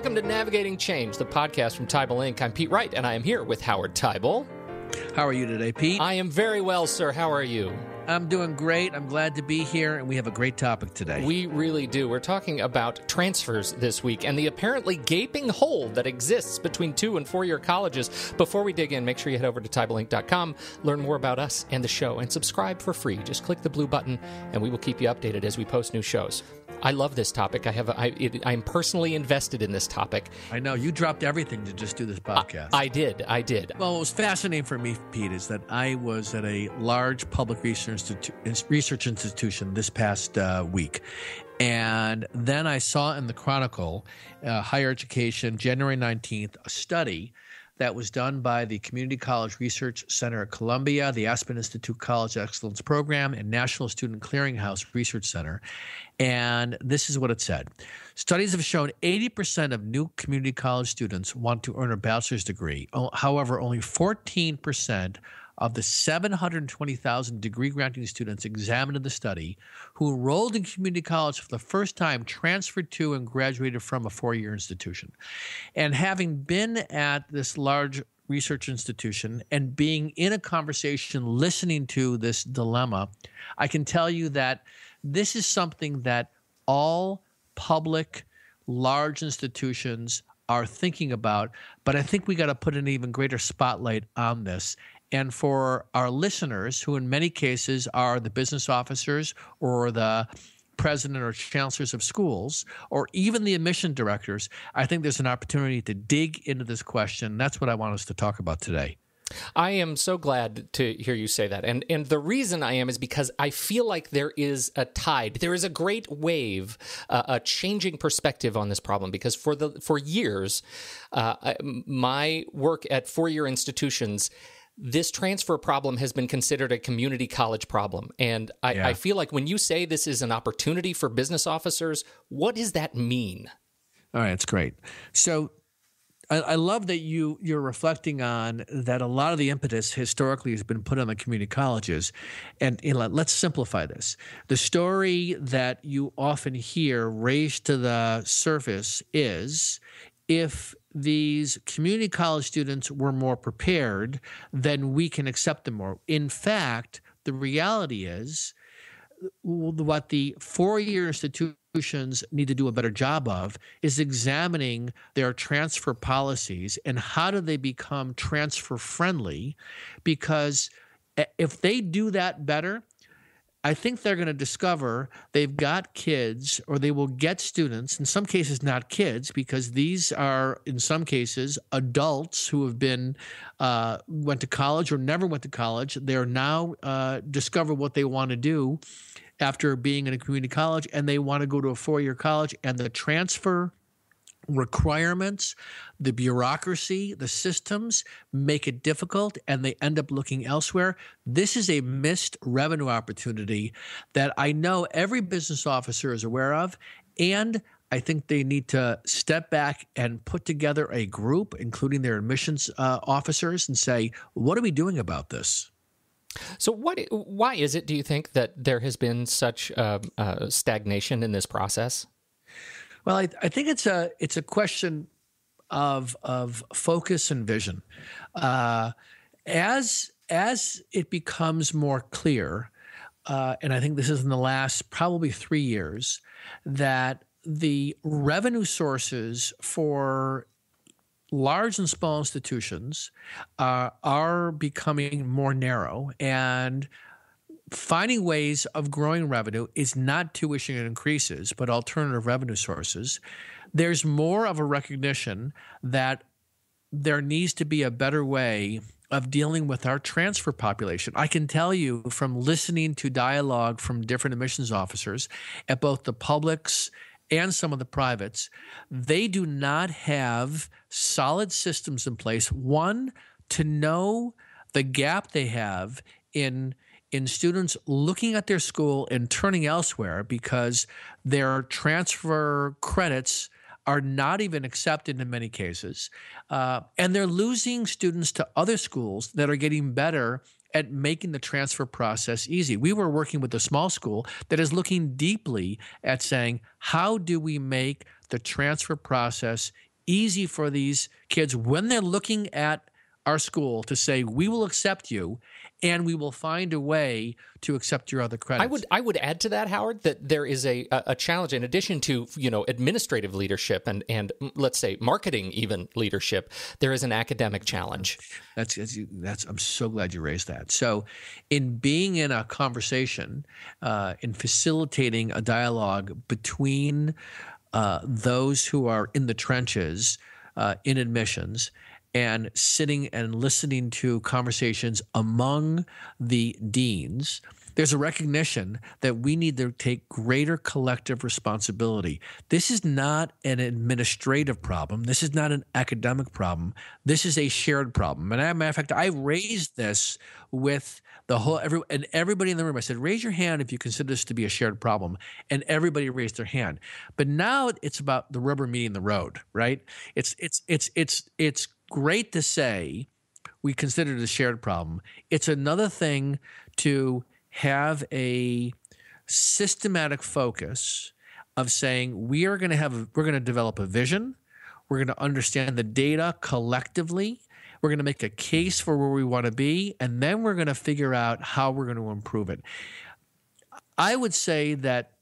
Welcome to Navigating Change, the podcast from Tybal Inc. I'm Pete Wright, and I am here with Howard Tybal. How are you today, Pete? I am very well, sir. How are you? I'm doing great. I'm glad to be here, and we have a great topic today. We really do. We're talking about transfers this week and the apparently gaping hole that exists between 2- and 4-year colleges. Before we dig in, make sure you head over to tybalinc.com, learn more about us and the show, and subscribe for free. Just click the blue button, and we will keep you updated as we post new shows. I love this topic. I'm personally invested in this topic. I know. You dropped everything to just do this podcast. I did. Well, what was fascinating for me, Pete, is that I was at a large public research institution this past week. And then I saw in the Chronicle, Higher Education, January 19th, a study that was done by the Community College Research Center at Columbia, the Aspen Institute College Excellence Program, and National Student Clearinghouse Research Center. And this is what it said. Studies have shown 80% of new community college students want to earn a bachelor's degree. However, only 14% of the 720,000 degree-granting students examined in the study who enrolled in community college for the first time transferred to and graduated from a 4-year institution. And having been at this large research institution and being in a conversation listening to this dilemma, I can tell you that this is something that all public large institutions are thinking about, but I think we got to put an even greater spotlight on this. And for our listeners, who in many cases are the business officers or the president or chancellors of schools, or even the admission directors, I think there's an opportunity to dig into this question. That's what I want us to talk about today. I am so glad to hear you say that. And the reason I am is because I feel like there is a tide. There is a great wave, a changing perspective on this problem. Because for years, my work at 4-year institutions, this transfer problem has been considered a community college problem. And I feel like when you say this is an opportunity for business officers, what does that mean? All right, that's great. So I love that you're reflecting on that a lot of the impetus historically has been put on the community colleges. And let's simplify this. The story that you often hear raised to the surface is if these community college students were more prepared, then we can accept them more. In fact, the reality is what the 4-year institutions need to do a better job of is examining their transfer policies and how do they become transfer friendly, because if they do that better, I think they're going to discover they've got kids, or they will get students, in some cases not kids, because these are, in some cases, adults who have been went to college or never went to college. They're now discover what they want to do after being in a community college, and they want to go to a 4-year college, and the transfer requirements, the bureaucracy, the systems make it difficult, and they end up looking elsewhere. This is a missed revenue opportunity that I know every business officer is aware of, and I think they need to step back and put together a group, including their admissions officers, and say, what are we doing about this? So why is it, do you think, that there has been such stagnation in this process? Well, I think it's a question of focus and vision. As it becomes more clear, and I think this is in the last probably 3 years, that the revenue sources for large and small institutions are becoming more narrow, and finding ways of growing revenue is not tuition increases, but alternative revenue sources. There's more of a recognition that there needs to be a better way of dealing with our transfer population. I can tell you from listening to dialogue from different admissions officers at both the publics and some of the privates, they do not have solid systems in place. One, to know the gap they have in students looking at their school and turning elsewhere because their transfer credits are not even accepted in many cases. And they're losing students to other schools that are getting better at making the transfer process easy. We were working with a small school that is looking deeply at saying, how do we make the transfer process easy for these kids when they're looking at our school to say, we will accept you and we will find a way to accept your other credits. I would add to that, Howard, that there is a challenge in addition to, administrative leadership and let's say marketing even leadership. There is an academic challenge. That's I'm so glad you raised that. So in being in a conversation, in facilitating a dialogue between those who are in the trenches in admissions and sitting and listening to conversations among the deans, there's a recognition that we need to take greater collective responsibility. This is not an administrative problem. This is not an academic problem. This is a shared problem. And as a matter of fact, I raised this with everybody in the room. I said, raise your hand if you consider this to be a shared problem. And everybody raised their hand. But now it's about the rubber meeting the road, right? It's great to say we consider it a shared problem. It's another thing to have a systematic focus of saying we're going to develop a vision. We're going to understand the data collectively. We're going to make a case for where we want to be, and then we're going to figure out how we're going to improve it. I would say that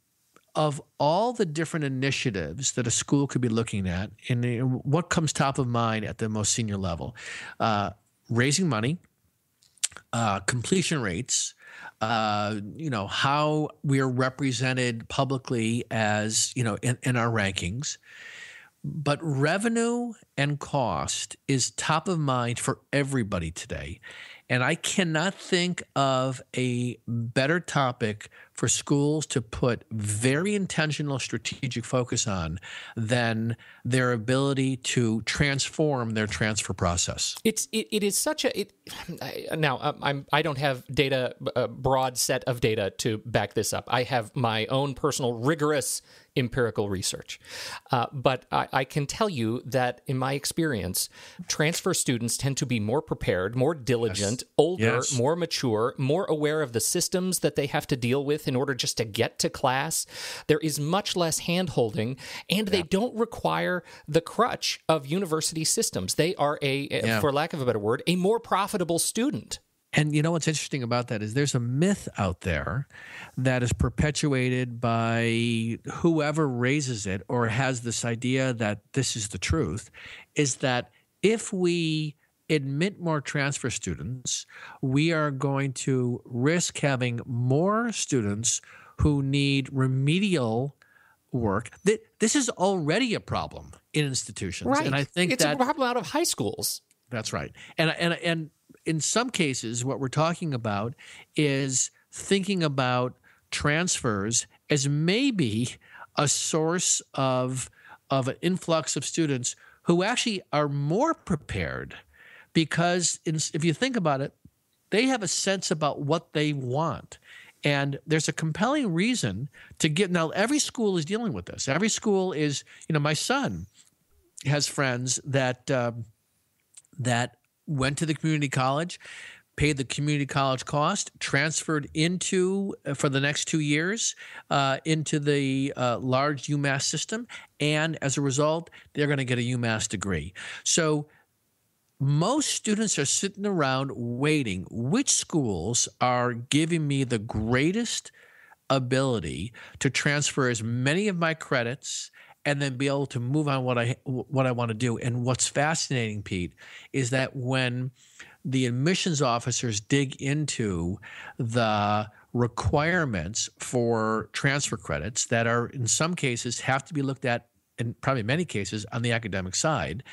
of all the different initiatives that a school could be looking at, and what comes top of mind at the most senior level, raising money, completion rates, how we are represented publicly as, in our rankings. But revenue and cost is top of mind for everybody today. And I cannot think of a better topic for schools to put very intentional strategic focus on than their ability to transform their transfer process. It is such a now I don't have data, a broad set of data to back this up. I have my own personal rigorous empirical research. But I can tell you that in my experience, transfer students tend to be more prepared, more diligent, older, more mature, more aware of the systems that they have to deal with in order just to get to class. There is much less hand-holding, and they don't require the crutch of university systems. They are for lack of a better word, a more profitable student. And you know what's interesting about that is there's a myth out there that is perpetuated by whoever raises it or has this idea that this is the truth, is that if we admit more transfer students, we are going to risk having more students who need remedial work. This is already a problem in institutions. Right. And I think it's a problem out of high schools. That's right. And in some cases, what we're talking about is thinking about transfers as maybe a source of an influx of students who actually are more prepared because if you think about it, they have a sense about what they want. And there's a compelling reason to get – now, every school is dealing with this. Every school is – my son has friends that went to the community college, paid the community college cost, transferred into for the next 2 years into the large UMass system, and as a result, they're going to get a UMass degree. So most students are sitting around waiting. Which schools are giving me the greatest ability to transfer as many of my credits and then be able to move on what I want to do? And what's fascinating, Pete, is that when the admissions officers dig into the requirements for transfer credits that are in some cases have to be looked at, in probably many cases, on the academic side,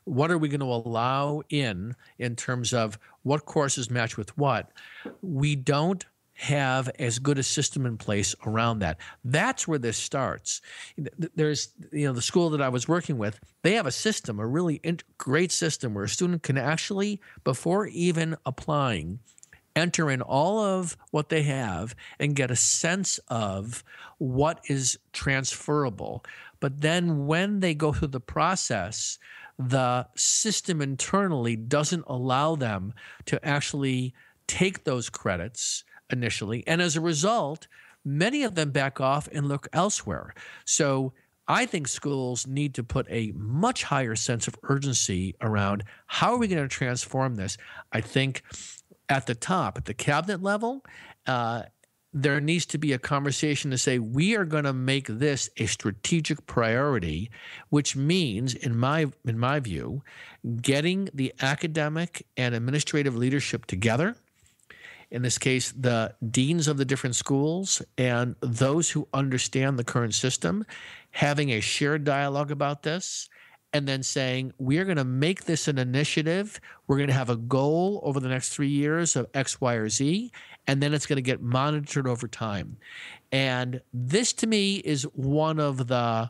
what are we going to allow in terms of what courses match with what? We don't have as good a system in place around that. That's where this starts. There's, the school that I was working with, they have a system, a really great system where a student can actually, before even applying, enter in all of what they have and get a sense of what is transferable. But then when they go through the process, the system internally doesn't allow them to actually take those credits initially. And as a result, many of them back off and look elsewhere. So I think schools need to put a much higher sense of urgency around how are we going to transform this. I think at the top, at the cabinet level, there needs to be a conversation to say we are going to make this a strategic priority, which means, in my view, getting the academic and administrative leadership together. In this case, the deans of the different schools and those who understand the current system, having a shared dialogue about this, and then saying, we are going to make this an initiative. We're going to have a goal over the next 3 years of X, Y, or Z, and then it's going to get monitored over time. And this, to me, is one of the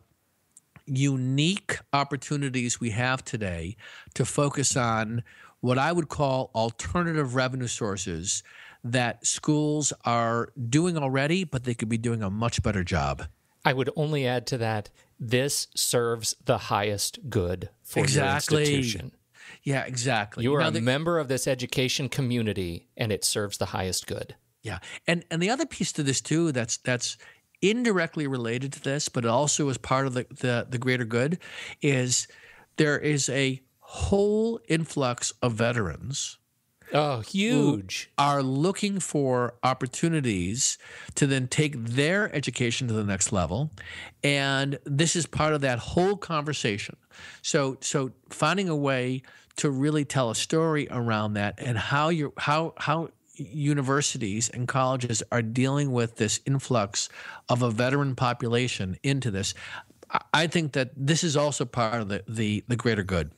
unique opportunities we have today to focus on what I would call alternative revenue sources that schools are doing already, but they could be doing a much better job. I would only add to that, this serves the highest good for your institution. Yeah, exactly. You are a member of this education community, and it serves the highest good. Yeah, and the other piece to this too that's indirectly related to this, but also is part of the greater good, is there is a whole influx of veterans. Oh, huge. Who are looking for opportunities to then take their education to the next level. And this is part of that whole conversation. So finding a way to really tell a story around that and how universities and colleges are dealing with this influx of a veteran population into this. I think that this is also part of the greater good.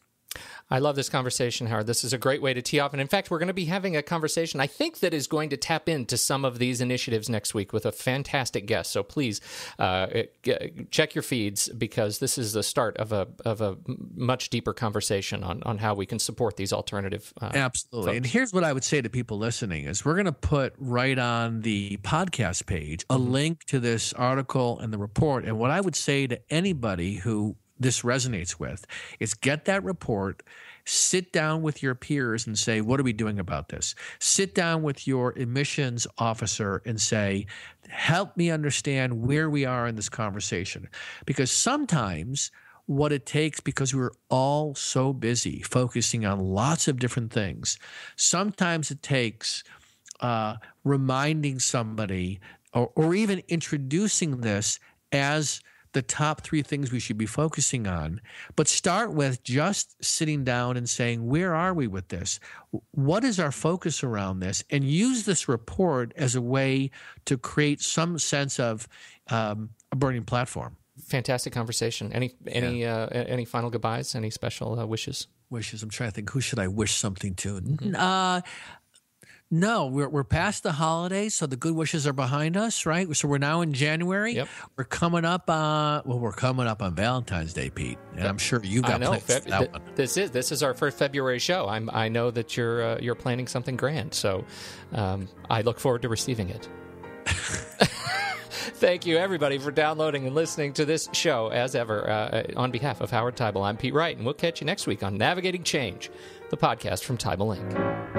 I love this conversation, Howard. This is a great way to tee off. And in fact, we're going to be having a conversation, I think, that is going to tap into some of these initiatives next week with a fantastic guest. So please check your feeds, because this is the start of a much deeper conversation on how we can support these alternative Absolutely. folks. And here's what I would say to people listening is we're going to put right on the podcast page a link to this article and the report. And what I would say to anybody who this resonates with is get that report, sit down with your peers and say, what are we doing about this? Sit down with your admissions officer and say, help me understand where we are in this conversation. Because sometimes what it takes, because we're all so busy focusing on lots of different things, sometimes it takes reminding somebody or even introducing this as the top 3 things we should be focusing on, but start with just sitting down and saying, where are we with this? What is our focus around this? And use this report as a way to create some sense of a burning platform. Fantastic conversation. Any final goodbyes? Any special wishes? Wishes. I'm trying to think, who should I wish something to? No, we're past the holidays, so the good wishes are behind us, right? So we're now in January. Yep. We're coming up on Valentine's Day, Pete, and I'm sure you've got plans for that one. This is our first February show. I know that you're planning something grand, so I look forward to receiving it. Thank you, everybody, for downloading and listening to this show. As ever, on behalf of Howard Teibel, I'm Pete Wright, and we'll catch you next week on Navigating Change, the podcast from Teibel Inc.